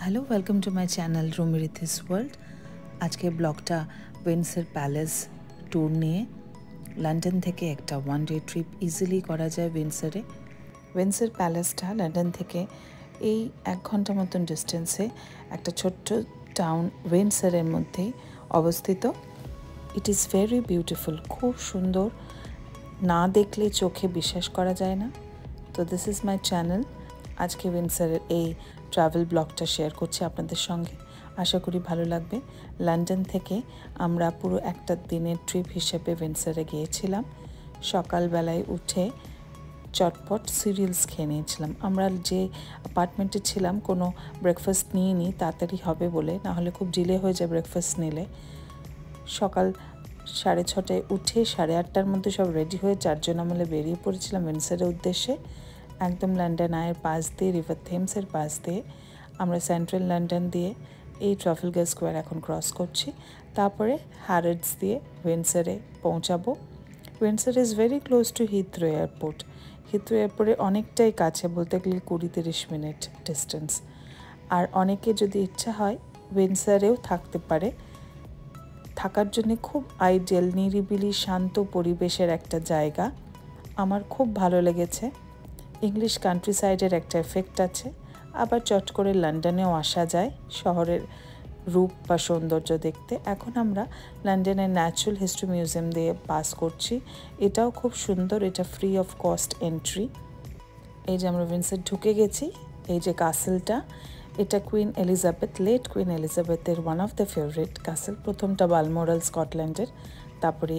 Hello, welcome to my channel Rumi রিথিস world. আজকে ব্লগটা উইন্ডসর প্যালেস ট্যুর নিয়ে। লন্ডন থেকে একটা ওয়ান ডে ট্রিপ ইজিলি করা যায় উইন্ডসরে। উইন্ডসর প্যালেসটা লন্ডন থেকে এই 1 ঘন্টা মতন ডিস্টেন্সে একটা ছোট্ট টাউন উইন্ডসরের মধ্যেই অবস্থিত। ইট ইজ ভেরি বিউটিফুল, খুব সুন্দর, না দেখলে চোখে বিশ্বাস করা যায় না। তো দিস ইজ মাই চ্যানেল। আজকে উইন্ডসরের এই ট্রাভেল ব্লগটা শেয়ার করছি আপনাদের সঙ্গে, আশা করি ভালো লাগবে। লন্ডন থেকে আমরা পুরো একটা দিনের ট্রিপ হিসেবে উইন্ডসরে গিয়েছিলাম। সকালবেলায় উঠে চটপট সিরিয়ালস খেয়ে নিয়েছিলাম। আমরা যে অ্যাপার্টমেন্টে ছিলাম কোনো ব্রেকফাস্ট নিইনি, তাড়াতাড়ি হবে বলে, নাহলে খুব ডিলে হয়ে যায় ব্রেকফাস্ট নিলে। সকাল 6:30টায় উঠে 8:30টার মধ্যে সব রেডি হয়ে 4 জন মিলে বেরিয়ে পড়েছিলাম উইন্ডসরের উদ্দেশ্যে। একদম লন্ডন আয়ের পাশ দিয়ে, রিভার থেমসের পাশ দিয়ে আমরা সেন্ট্রাল লন্ডন দিয়ে এই ট্রাফালগার স্কোয়ার এখন ক্রস করছি। তারপরে হ্যারোডস দিয়ে উইন্ডসরে পৌঁছাবো। Windsor is very close two Heathrow airport. Heathrow এয়ারপোর্টে অনেকটাই কাছে, বলতে গেলে 20-30 মিনিট ডিস্টেন্স। আর অনেকে যদি ইচ্ছা হয় উইন্ডসরেও থাকতে পারে। থাকার জন্য খুব আইডিয়াল, নিরিবিলি শান্ত পরিবেশের একটা জায়গা। আমার খুব ভালো লেগেছে। ইংলিশ কান্ট্রি সাইডের একটা এফেক্ট আছে, আবার চট করে লন্ডনেও আসা যায় শহরের রূপ বা সৌন্দর্য দেখতে। এখন আমরা লন্ডনের ন্যাচারাল হিস্ট্রি মিউজিয়াম দিয়ে পাস করছি। এটাও খুব সুন্দর, এটা ফ্রি অফ কস্ট এন্ট্রি। এই যে আমরা উইন্ডসর ঢুকে গেছি। এই যে কাসেলটা, এটা কুইন এলিজাবেথ, লেট কুইন এলিজাবেথের ওয়ান অফ দ্য ফেভারিট কাসেল। প্রথমটা বালমোরাল স্কটল্যান্ডের, তারপরে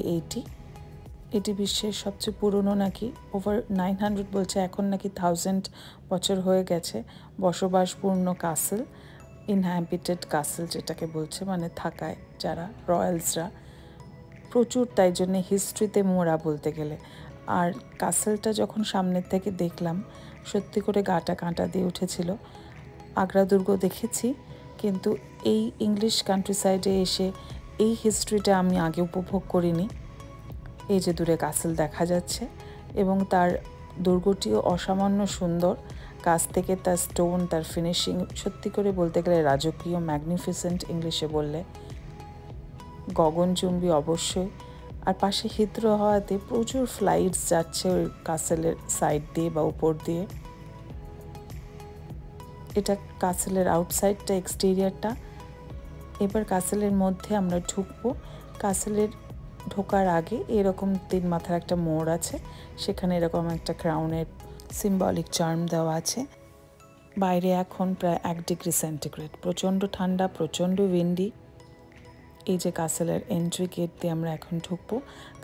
এটি বিশ্বের সবচেয়ে পুরনো, নাকি ওভার 900 বলছে, এখন নাকি 1000 বছর হয়ে গেছে বসবাসপূর্ণ কাসেল। ইনহ্যাবিটেড কাসেল যেটাকে বলছে, মানে থাকায় যারা রয়্যালসরা প্রচুর, তাই জন্যে হিস্ট্রিতে মোড়া বলতে গেলে। আর কাসেলটা যখন সামনের থেকে দেখলাম, সত্যি করে গাটা কাঁটা দিয়ে উঠেছিল। আগ্রা দুর্গ দেখেছি, কিন্তু এই ইংলিশ কান্ট্রি সাইডে এসে এই হিস্ট্রিটা আমি আগে উপভোগ করিনি। এই যে দূরে কাসেল দেখা যাচ্ছে, এবং তার দুর্গটিও অসামান্য সুন্দর। কাছ থেকে তার স্টোন, তার ফিনিশিং, সত্যি করে বলতে গেলে রাজকীয়, ম্যাগনিফিসেন্ট ইংলিশে বললে, গগনচুম্বী অবশ্যই। আর পাশে হিথ্রো হওয়াতে প্রচুর ফ্লাইটস যাচ্ছে ওই কাসেলের সাইড দিয়ে বা উপর দিয়ে। এটা কাসেলের আউটসাইডটা, এক্সটেরিয়ারটা। এবার কাসেলের মধ্যে আমরা ঢুকবো। কাসেলের ঢোকার আগে এরকম 3 মাথার একটা মোড় আছে, সেখানে এরকম একটা ক্রাউনের সিম্বলিক চার্ম দেওয়া আছে। বাইরে এখন প্রায় 1 ডিগ্রি সেন্টিগ্রেড, প্রচণ্ড ঠান্ডা, প্রচণ্ড উইন্ডি। এই যে কাসেলের এন্ট্রি গেট দিয়ে আমরা এখন ঢুকবো।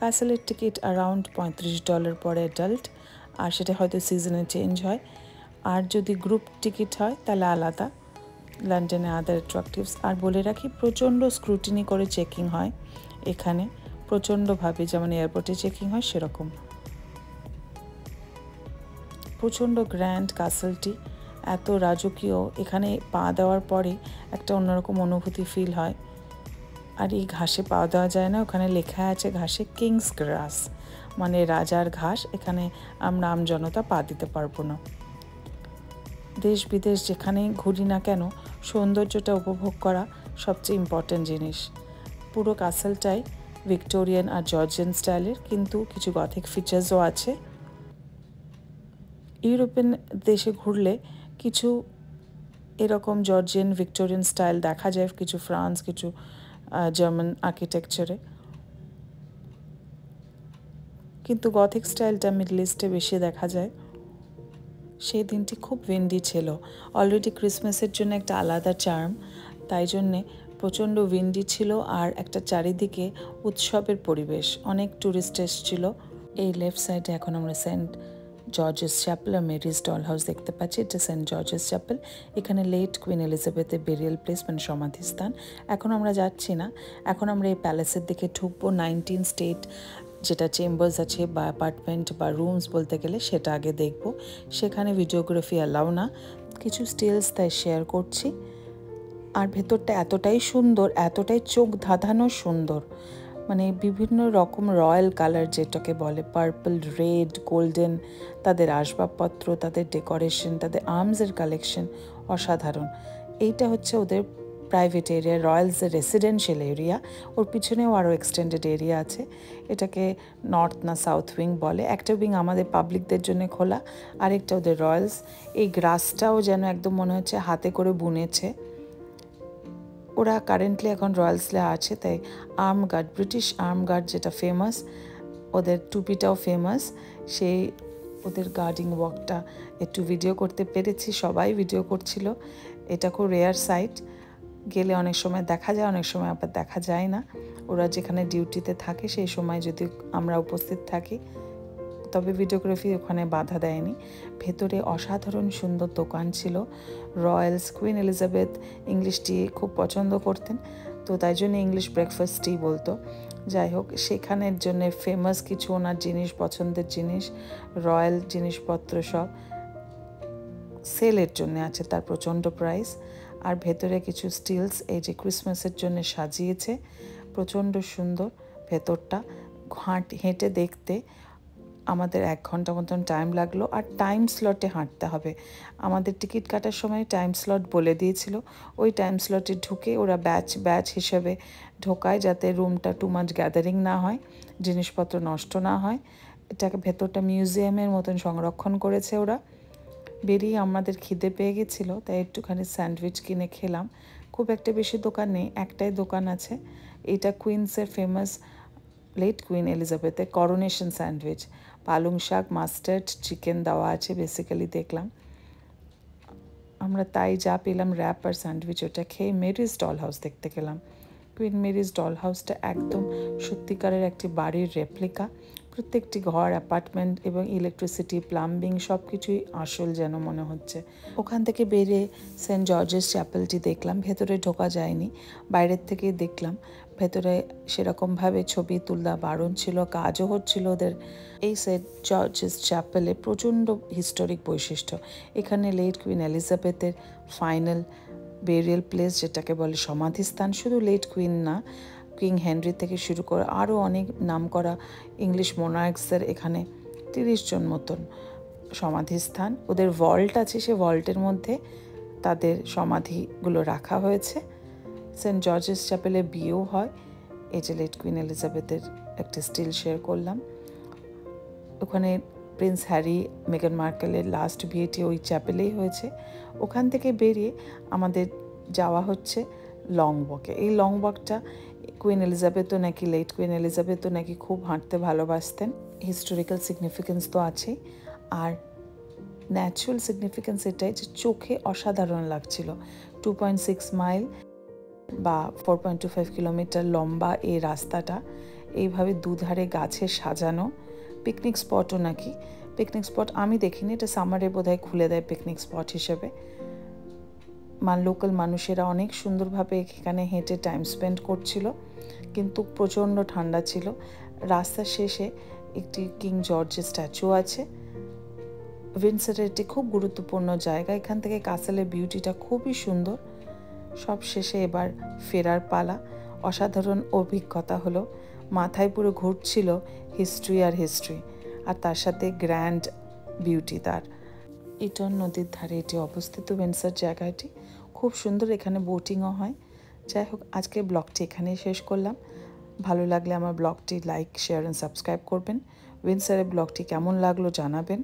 কাসেলের টিকিট অ্যারাউন্ড $35 পর অ্যাডাল্ট, আর সেটা হয়তো সিজনে চেঞ্জ হয়। আর যদি গ্রুপ টিকিট হয় তাহলে আলাদা। লন্ডনে আদার অ্যাট্রাকটিভস। আর বলে রাখি, প্রচণ্ড স্ক্রুটিনি করে চেকিং হয় এখানে, প্রচণ্ডভাবে, যেমন এয়ারপোর্টে চেকিং হয় সেরকম। প্রচণ্ড গ্র্যান্ড কাসেলটি, এত রাজকীয়। এখানে পা দেওয়ার পরে একটা অন্যরকম অনুভূতি ফিল হয়। আর এই ঘাসে পা দেওয়া যায় না, ওখানে লেখা আছে ঘাসে কিংস গ্রাস, মানে রাজার ঘাস। এখানে আমরা আমজনতা পা দিতে পারবো না। দেশ বিদেশ যেখানেই ঘুরি না কেন, সৌন্দর্যটা উপভোগ করা সবচেয়ে ইম্পর্ট্যান্ট জিনিস। পুরো কাসেলটাই ভিক্টোরিয়ান আর জর্জিয়ান স্টাইলের, কিন্তু কিছু গথিক ফিচার্সও আছে। ইউরোপিয়ান দেশে ঘুরলে কিছু এরকম জর্জিয়ান ভিক্টোরিয়ান স্টাইল দেখা যায়, কিছু ফ্রান্স, কিছু জার্মান আর্কিটেকচারে, কিন্তু গথিক স্টাইলটা মিডল ইস্টে বেশি দেখা যায়। সেই দিনটি খুব উইন্ডি ছিল। অলরেডি ক্রিসমাসের জন্য একটা আলাদা চার্ম, তাই জন্যে প্রচণ্ড উইন্ডি ছিল। আর একটা চারিদিকে উৎসবের পরিবেশ, অনেক ট্যুরিস্ট এসেছিল। এই লেফট সাইডে এখন আমরা সেন্ট জর্জেস চ্যাপেল আর মেরিজ ডল হাউস দেখতে পাচ্ছি। এটা সেন্ট জর্জেস চ্যাপেল। এখানে লেট কুইন এলিজাবেথের বেরিয়াল প্লেস, মানে সমাধিস্থান। এখন আমরা যাচ্ছি না, এখন আমরা এই প্যালেসের দিকে ঢুকবো। 19 স্টেট যেটা চেম্বার্স আছে বা অ্যাপার্টমেন্ট বা রুমস বলতে গেলে, সেটা আগে দেখব। সেখানে ভিডিওগ্রাফি অ্যালাউ না, কিছু স্টিলস তাই শেয়ার করছি। আর ভেতরটা এতটাই সুন্দর, এতটাই চোখ ধাঁধানো সুন্দর, মানে বিভিন্ন রকম রয়্যাল কালার যেটাকে বলে, পার্পল, রেড, গোল্ডেন, তাদের আসবাবপত্র, তাদের ডেকোরেশন, তাদের আর্মসের কালেকশন অসাধারণ। এইটা হচ্ছে ওদের প্রাইভেট এরিয়া, রয়্যালসের রেসিডেন্সিয়াল এরিয়া। ওর পিছনেও আরও এক্সটেন্ডেড এরিয়া আছে। এটাকে নর্থ না সাউথ উইং বলে। একটা উইং আমাদের পাবলিকদের জন্য খোলা, আরেকটা ওদের রয়্যালস। এই গ্রাসটাও যেন একদম মনে হচ্ছে হাতে করে বুনেছে। ওরা কারেন্টলি এখন রয়্যালসলে আছে, তাই arm guard, British arm guard যেটা ফেমাস, ওদের টুপিটাও ফেমাস। সেই ওদের গার্ডিং ওয়াকটা একটু ভিডিও করতে পেরেছি, সবাই ভিডিও করছিল। এটা খুব রেয়ার সাইট, গেলে অনেক সময় দেখা যায়, অনেক সময় আবার দেখা যায় না। ওরা যেখানে ডিউটিতে থাকে সেই সময় যদি আমরা উপস্থিত থাকি, তবে ভিডিওগ্রাফি ওখানে বাধা দেয়নি। ভেতরে অসাধারণ সুন্দর দোকান ছিল। রয়্যালস, কুইন এলিজাবেথ ইংলিশ টি খুব পছন্দ করতেন, তো তাই জন্য ইংলিশ ব্রেকফাস্ট টি বলতো। যাই হোক, সেখানের জন্য ফেমাস কিছু ওনার জিনিস, পছন্দের জিনিস, রয়্যাল জিনিসপত্র সব সেলের জন্য আছে, তার প্রচণ্ড প্রাইস। আর ভেতরে কিছু স্টিলস এই যে ক্রিসমাসের জন্য সাজিয়েছে, প্রচণ্ড সুন্দর ভেতরটা। হেঁটে দেখতে আমাদের 1 ঘন্টা মতন টাইম লাগলো। আর টাইম স্লটে হাঁটতে হবে। আমাদের টিকিট কাটার সময় টাইম স্লট বলে দিয়েছিল, ওই টাইম স্লটে ঢুকে ওরা ব্যাচ হিসেবে ঢোকায়, যাতে রুমটা টু মাচ গ্যাদারিং না হয়, জিনিসপত্র নষ্ট না হয়। এটাকে ভেতরটা মিউজিয়ামের মতন সংরক্ষণ করেছে ওরা। বেরিয়ে আমাদের খিদে পেয়ে গেছিলো, তাই একটুখানি স্যান্ডউইচ কিনে খেলাম। খুব একটা বেশি দোকান নেই, একটাই দোকান আছে। এটা কুইন্সের ফেমাস লেট কুইন এলিজাবেথের করোনেশন স্যান্ডউইচ। পালং শাক, মাস্টার্ড, চিকেন দেওয়া আছে বেসিক্যালি দেখলাম। আমরা তাই যা পেলাম র্যাপ আর স্যান্ডউইচ, ওটা খেয়ে মেরিজ ডল হাউস দেখতে গেলাম। কুইন মেরিজ ডল হাউসটা একদম সত্যিকারের একটি বাড়ির রেপ্লিকা। প্রত্যেকটি ঘর, অ্যাপার্টমেন্ট এবং ইলেকট্রিসিটি, প্লাম্বিং সব কিছুই আসল যেন মনে হচ্ছে। ওখান থেকে বেরিয়ে সেন্ট জর্জেস চ্যাপেলটি দেখলাম। ভেতরে ঢোকা যায়নি, বাইরের থেকেই দেখলাম। ভেতরে সেরকমভাবে ছবি তুলনা বারণ ছিল, কাজও হচ্ছিল ওদের। এই সেন্ট জর্জেস চ্যাপেলে প্রচণ্ড হিস্টোরিক বৈশিষ্ট্য। এখানে লেট কুইন এলিজাবেথের ফাইনাল বেরিয়াল প্লেস, যেটাকে বলে সমাধিস্থান। শুধু লেট কুইন না, কিং হেনরি থেকে শুরু করে আরও অনেক নামকরা ইংলিশ মোনার্কসের এখানে 30 জন মতন সমাধিস্থান। ওদের ভল্ট আছে, সে ভল্টের মধ্যে তাদের সমাধিগুলো রাখা হয়েছে। সেন্ট জর্জেস চ্যাপেলে বিয়েও হয়। এই যে লেট কুইন এলিজাবেথের একটা স্টিল শেয়ার করলাম। ওখানে প্রিন্স হ্যারি, মেগান মার্কেলের লাস্ট বিয়েটি ওই চ্যাপেলেই হয়েছে। ওখান থেকে বেরিয়ে আমাদের যাওয়া হচ্ছে লং ওয়াকে। এই লং ওয়াকটা কুইন এলিজাবেথও নাকি, লেট কুইন এলিজাবেথও নাকি খুব হাঁটতে ভালোবাসতেন। হিস্টোরিক্যাল সিগনিফিকেন্স তো আছেই, আর ন্যাচুরাল সিগনিফিকেন্স এটাই যে চোখে অসাধারণ লাগছিল। 2.6 মাইল বা 4.25 কিলোমিটার লম্বা এই রাস্তাটা, এইভাবে দুধারে গাছে সাজানো। পিকনিক স্পটও নাকি, পিকনিক স্পট আমি দেখিনি, এটা সামারে বোধহয় খুলে দেয় পিকনিক স্পট হিসেবে। লোকাল মানুষেরা অনেক সুন্দরভাবে এখানে হেঁটে টাইম স্পেন্ড করছিল, কিন্তু প্রচণ্ড ঠান্ডা ছিল। রাস্তার শেষে একটি কিং জর্জের স্ট্যাচু আছে। উইন্ডসরের একটি খুব গুরুত্বপূর্ণ জায়গা, এখান থেকে কাসেলের বিউটিটা খুবই সুন্দর। সব শেষে এবার ফেরার পালা। অসাধারণ অভিজ্ঞতা হলো, মাথায় পুরো ঘুরছিল হিস্ট্রি আর তার সাথে গ্র্যান্ড বিউটি তার। ইটন নদীর ধারে এটি অবস্থিত উইন্ডসর জায়গাটি, খুব সুন্দর, এখানে বোটিংও হয়। যাই হোক, আজকের ব্লগটি এখানেই শেষ করলাম। ভালো লাগলে আমার ব্লগটি লাইক, শেয়ার অ্যান্ড সাবস্ক্রাইব করবেন। উইন্ডসরের ব্লগটি কেমন লাগলো জানাবেন।